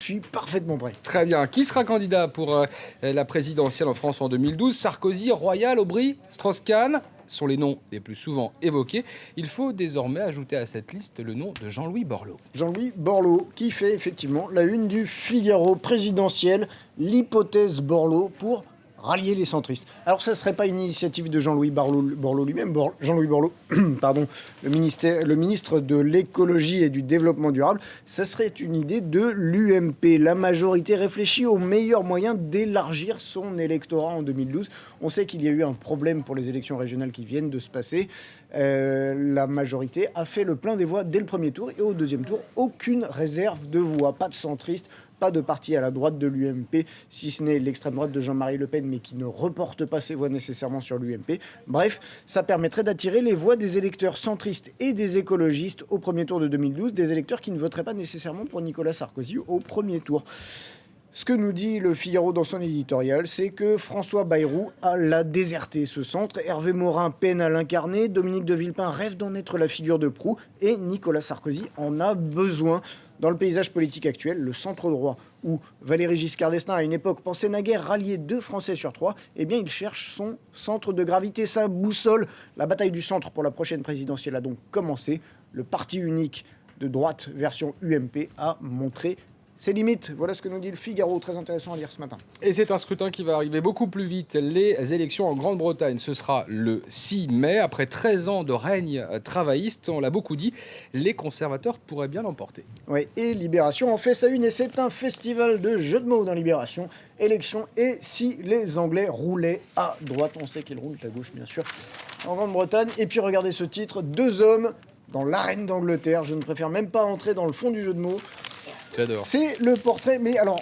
Je suis parfaitement prêt. Très bien. Qui sera candidat pour la présidentielle en France en 2012 ? Sarkozy, Royal, Aubry, Strauss-Kahn sont les noms les plus souvent évoqués. Il faut désormais ajouter à cette liste le nom de Jean-Louis Borloo. Jean-Louis Borloo, qui fait effectivement la une du Figaro présidentiel, l'hypothèse Borloo pour rallier les centristes. Alors ça ne serait pas une initiative de Jean-Louis Borloo lui-même, Jean-Louis Borloo, pardon, le ministre de l'écologie et du développement durable, ça serait une idée de l'UMP. La majorité réfléchit aux meilleurs moyens d'élargir son électorat en 2012. On sait qu'il y a eu un problème pour les élections régionales qui viennent de se passer. La majorité a fait le plein des voix dès le premier tour et au deuxième tour, aucune réserve de voix, pas de centristes, pas de parti à la droite de l'UMP, si ce n'est l'extrême droite de Jean-Marie Le Pen, mais qui ne reporte pas ses voix nécessairement sur l'UMP. Bref, ça permettrait d'attirer les voix des électeurs centristes et des écologistes au premier tour de 2012, des électeurs qui ne voteraient pas nécessairement pour Nicolas Sarkozy au premier tour. Ce que nous dit le Figaro dans son éditorial, c'est que François Bayrou l'a déserté, ce centre. Hervé Morin peine à l'incarner, Dominique de Villepin rêve d'en être la figure de proue et Nicolas Sarkozy en a besoin. Dans le paysage politique actuel, le centre droit, où Valéry Giscard d'Estaing à une époque pensait naguère rallier 2 Français sur 3, eh bien il cherche son centre de gravité, sa boussole. La bataille du centre pour la prochaine présidentielle a donc commencé. Le parti unique de droite version UMP a montré ses limites. Voilà ce que nous dit le Figaro, très intéressant à lire ce matin. Et c'est un scrutin qui va arriver beaucoup plus vite. Les élections en Grande-Bretagne, ce sera le 6 mai. Après 13 ans de règne travailliste, on l'a beaucoup dit, les conservateurs pourraient bien l'emporter. Oui, et Libération en fait sa une, et c'est un festival de jeux de mots dans Libération. Élection, et si les Anglais roulaient à droite, on sait qu'ils roulent à gauche, bien sûr, en Grande-Bretagne. Et puis regardez ce titre, 2 hommes dans l'arène d'Angleterre. Je ne préfère même pas entrer dans le fond du jeu de mots. J'adore. C'est le portrait, mais alors,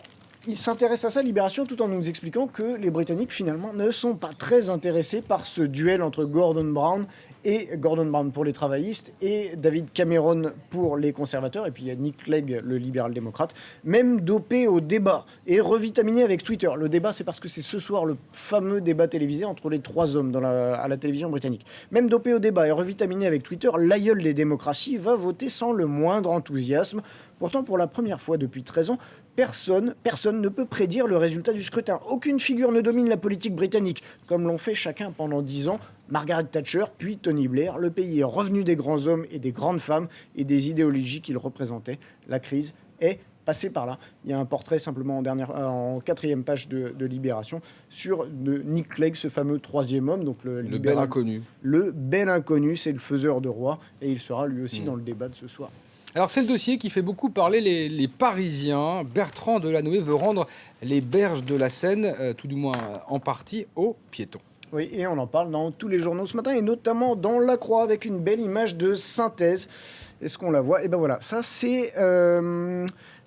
il s'intéresse à ça, Libération, tout en nous expliquant que les Britanniques, finalement, ne sont pas très intéressés par ce duel entre Gordon Brown pour les travaillistes et David Cameron pour les conservateurs, et puis il y a Nick Clegg, le libéral-démocrate, même dopé au débat et revitaminé avec Twitter. Le débat, c'est parce que c'est ce soir le fameux débat télévisé entre les 3 hommes à la télévision britannique. Même dopé au débat et revitaminé avec Twitter, l'aïeul des démocraties va voter sans le moindre enthousiasme. Pourtant, pour la première fois depuis 13 ans, personne ne peut prédire le résultat du scrutin. Aucune figure ne domine la politique britannique, comme l'ont fait chacun pendant 10 ans. Margaret Thatcher, puis Tony Blair. Le pays est revenu des grands hommes et des grandes femmes et des idéologies qu'ils représentaient. La crise est passée par là. Il y a un portrait simplement en 4e page de Libération de Nick Clegg, ce fameux 3e homme. Donc le bel inconnu. Le bel inconnu, c'est le faiseur de roi et il sera lui aussi dans le débat de ce soir. Alors c'est le dossier qui fait beaucoup parler les Parisiens. Bertrand Delanoë veut rendre les berges de la Seine, tout du moins en partie, aux piétons. Oui, et on en parle dans tous les journaux ce matin, et notamment dans La Croix, avec une belle image de synthèse. Est-ce qu'on la voit ? Et ben voilà, ça c'est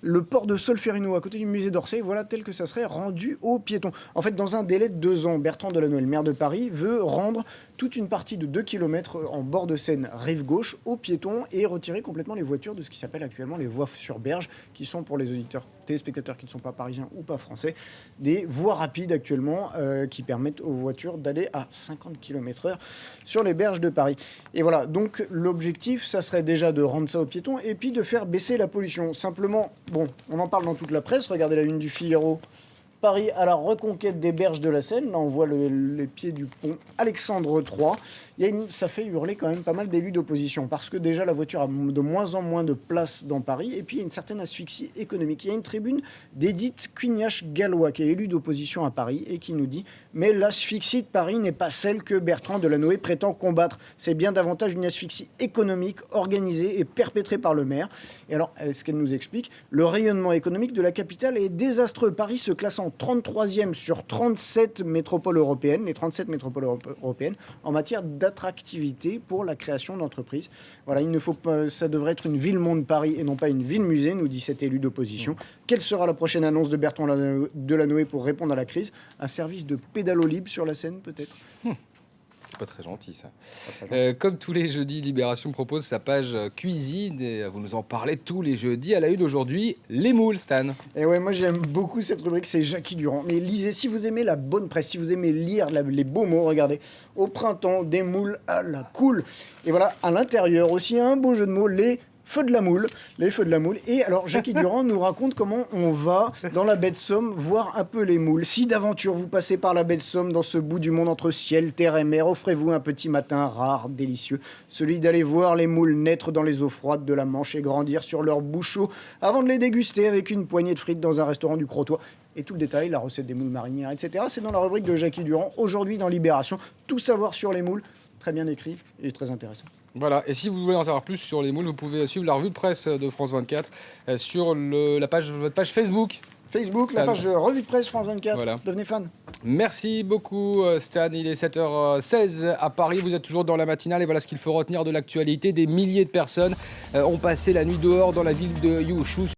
le port de Solferino, à côté du musée d'Orsay, voilà tel que ça serait rendu aux piétons. En fait, dans un délai de 2 ans, Bertrand Delanoë, le maire de Paris, veut rendre toute une partie de 2 km en bord de Seine, rive gauche, aux piétons, et retirer complètement les voitures de ce qui s'appelle actuellement les voies sur berge, qui sont pour les auditeurs, téléspectateurs qui ne sont pas parisiens ou pas français, des voies rapides actuellement qui permettent aux voitures d'aller à 50 km/h sur les berges de Paris. Et voilà, donc l'objectif, ça serait déjà de rendre ça aux piétons et puis de faire baisser la pollution. Simplement, bon, on en parle dans toute la presse, regardez la une du Figaro. Paris à la reconquête des berges de la Seine. Là, on voit les pieds du pont Alexandre III. Ça fait hurler quand même pas mal d'élus d'opposition, parce que déjà, la voiture a de moins en moins de place dans Paris, et puis il y a une certaine asphyxie économique. Il y a une tribune d'Edith Cuignac-Gallois, qui est élue d'opposition à Paris, et qui nous dit « Mais l'asphyxie de Paris n'est pas celle que Bertrand Delanoë prétend combattre. C'est bien davantage une asphyxie économique, organisée et perpétrée par le maire. » Et alors, ce qu'elle nous explique, le rayonnement économique de la capitale est désastreux. Paris se classant 33e sur 37 métropoles européennes, les 37 métropoles européennes, en matière d'attractivité pour la création d'entreprises. Voilà, il ne faut pas, ça devrait être une ville-monde Paris et non pas une ville-musée, nous dit cet élu d'opposition. Quelle sera la prochaine annonce de Bertrand Delanoë pour répondre à la crise ? Un service de pédalo libre sur la Seine, peut-être ? C'est pas très gentil, ça. Comme tous les jeudis, Libération propose sa page cuisine et vous nous en parlez tous les jeudis. À la une aujourd'hui, les moules, Stan. Et ouais, moi j'aime beaucoup cette rubrique, c'est Jackie Durand. Mais lisez, si vous aimez la bonne presse, si vous aimez lire les beaux mots, regardez. Au printemps, des moules à la cool. Et voilà, à l'intérieur aussi, un beau jeu de mots, les Feux de la Moule, les feux de la Moule. Et alors, Jackie Durand nous raconte comment on va dans la baie de Somme voir un peu les moules. Si d'aventure vous passez par la baie de Somme, dans ce bout du monde entre ciel, terre et mer, offrez-vous un petit matin rare, délicieux, celui d'aller voir les moules naître dans les eaux froides de la Manche et grandir sur leur bouchon avant de les déguster avec une poignée de frites dans un restaurant du Crotoy. Et tout le détail, la recette des moules marinières, etc., c'est dans la rubrique de Jackie Durand, aujourd'hui dans Libération. Tout savoir sur les moules, très bien écrit et très intéressant. Voilà, et si vous voulez en savoir plus sur les moules, vous pouvez suivre la revue de presse de France 24 sur votre page Facebook. Facebook, la page revue de presse France 24, voilà. Devenez fan. Merci beaucoup Stan, il est 7h16 à Paris, vous êtes toujours dans la matinale et voilà ce qu'il faut retenir de l'actualité. Des milliers de personnes ont passé la nuit dehors dans la ville de Yushu.